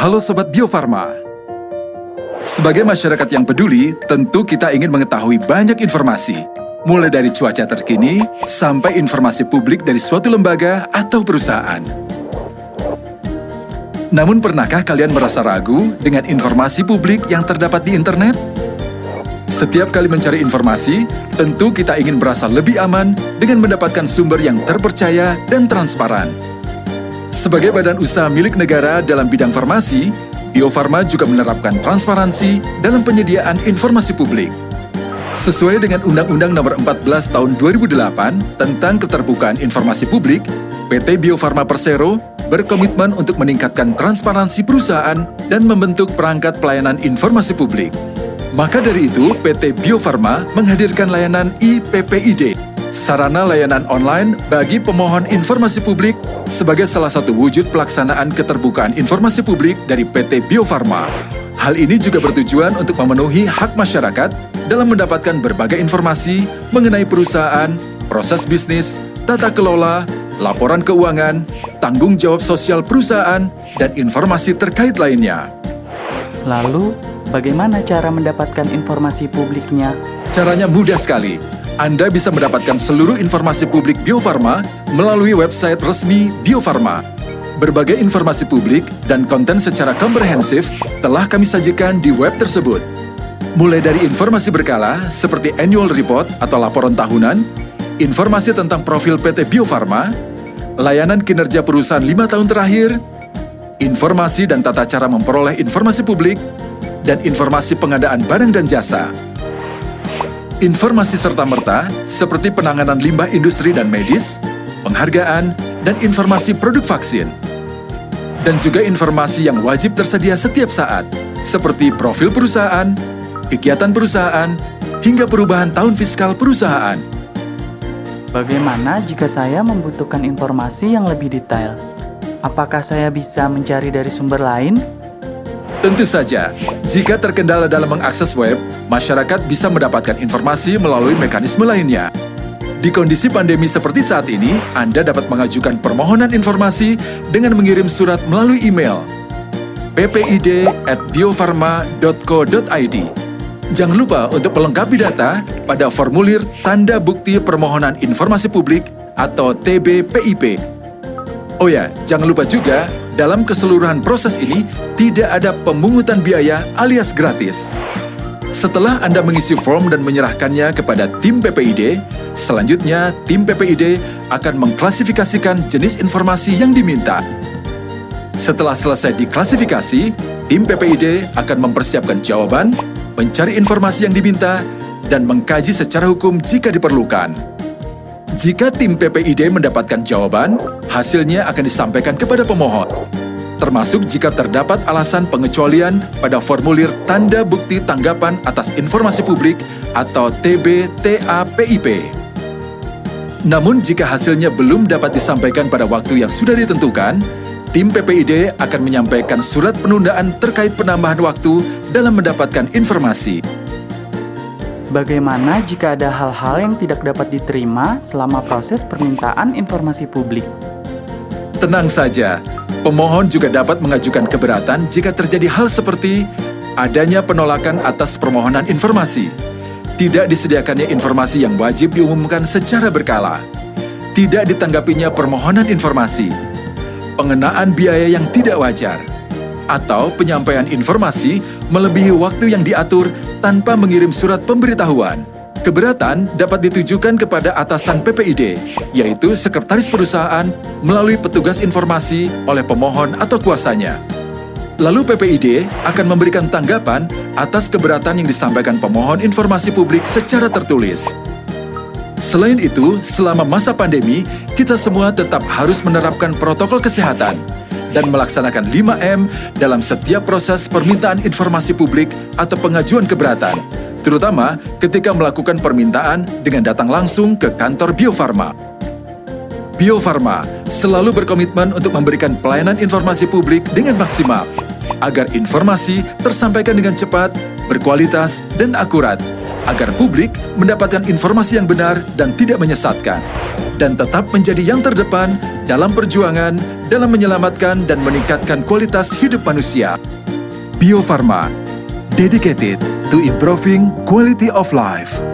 Halo Sobat Bio Farma. Sebagai masyarakat yang peduli, tentu kita ingin mengetahui banyak informasi. Mulai dari cuaca terkini, sampai informasi publik dari suatu lembaga atau perusahaan. Namun pernahkah kalian merasa ragu dengan informasi publik yang terdapat di internet? Setiap kali mencari informasi, tentu kita ingin merasa lebih aman dengan mendapatkan sumber yang terpercaya dan transparan. Sebagai badan usaha milik negara dalam bidang farmasi, Bio Farma juga menerapkan transparansi dalam penyediaan informasi publik. Sesuai dengan Undang-Undang Nomor 14 Tahun 2008 tentang Keterbukaan Informasi Publik, PT Bio Farma Persero berkomitmen untuk meningkatkan transparansi perusahaan dan membentuk perangkat pelayanan informasi publik. Maka dari itu, PT Bio Farma menghadirkan layanan IPPID, sarana layanan online bagi pemohon informasi publik sebagai salah satu wujud pelaksanaan keterbukaan informasi publik dari PT Bio Farma. Hal ini juga bertujuan untuk memenuhi hak masyarakat dalam mendapatkan berbagai informasi mengenai perusahaan, proses bisnis, tata kelola, laporan keuangan, tanggung jawab sosial perusahaan, dan informasi terkait lainnya. Lalu, bagaimana cara mendapatkan informasi publiknya? Caranya mudah sekali. Anda bisa mendapatkan seluruh informasi publik Bio Farma melalui website resmi Bio Farma. Berbagai informasi publik dan konten secara komprehensif telah kami sajikan di web tersebut. Mulai dari informasi berkala seperti annual report atau laporan tahunan, informasi tentang profil PT Bio Farma, layanan kinerja perusahaan 5 tahun terakhir, informasi dan tata cara memperoleh informasi publik, dan informasi pengadaan barang dan jasa. Informasi serta-merta seperti penanganan limbah industri dan medis, penghargaan, dan informasi produk vaksin. Dan juga informasi yang wajib tersedia setiap saat, seperti profil perusahaan, kegiatan perusahaan, hingga perubahan tahun fiskal perusahaan. Bagaimana jika saya membutuhkan informasi yang lebih detail? Apakah saya bisa mencari dari sumber lain? Tentu saja, jika terkendala dalam mengakses web, masyarakat bisa mendapatkan informasi melalui mekanisme lainnya. Di kondisi pandemi seperti saat ini, Anda dapat mengajukan permohonan informasi dengan mengirim surat melalui email ppid@biofarma.co.id. Jangan lupa untuk melengkapi data pada formulir Tanda Bukti Permohonan Informasi Publik atau TBPIP. Oh ya, jangan lupa juga, dalam keseluruhan proses ini tidak ada pemungutan biaya alias gratis. Setelah Anda mengisi form dan menyerahkannya kepada tim PPID, selanjutnya tim PPID akan mengklasifikasikan jenis informasi yang diminta. Setelah selesai diklasifikasi, tim PPID akan mempersiapkan jawaban, mencari informasi yang diminta, dan mengkaji secara hukum jika diperlukan. Jika tim PPID mendapatkan jawaban, hasilnya akan disampaikan kepada pemohon, termasuk jika terdapat alasan pengecualian pada formulir Tanda Bukti Tanggapan Atas Informasi Publik atau TBTAPIP. Namun jika hasilnya belum dapat disampaikan pada waktu yang sudah ditentukan, tim PPID akan menyampaikan surat penundaan terkait penambahan waktu dalam mendapatkan informasi. Bagaimana jika ada hal-hal yang tidak dapat diterima selama proses permintaan informasi publik? Tenang saja, pemohon juga dapat mengajukan keberatan jika terjadi hal seperti adanya penolakan atas permohonan informasi, tidak disediakannya informasi yang wajib diumumkan secara berkala, tidak ditanggapinya permohonan informasi, pengenaan biaya yang tidak wajar, atau penyampaian informasi melebihi waktu yang diatur tanpa mengirim surat pemberitahuan. Keberatan dapat ditujukan kepada atasan PPID, yaitu sekretaris perusahaan, melalui petugas informasi oleh pemohon atau kuasanya. Lalu PPID akan memberikan tanggapan atas keberatan yang disampaikan pemohon informasi publik secara tertulis. Selain itu, selama masa pandemi, kita semua tetap harus menerapkan protokol kesehatan dan melaksanakan 5M dalam setiap proses permintaan informasi publik atau pengajuan keberatan, terutama ketika melakukan permintaan dengan datang langsung ke kantor Bio Farma. Bio Farma selalu berkomitmen untuk memberikan pelayanan informasi publik dengan maksimal, agar informasi tersampaikan dengan cepat, berkualitas, dan akurat, agar publik mendapatkan informasi yang benar dan tidak menyesatkan, dan tetap menjadi yang terdepan dalam perjuangan dalam menyelamatkan dan meningkatkan kualitas hidup manusia. Bio Farma, dedicated to improving quality of life.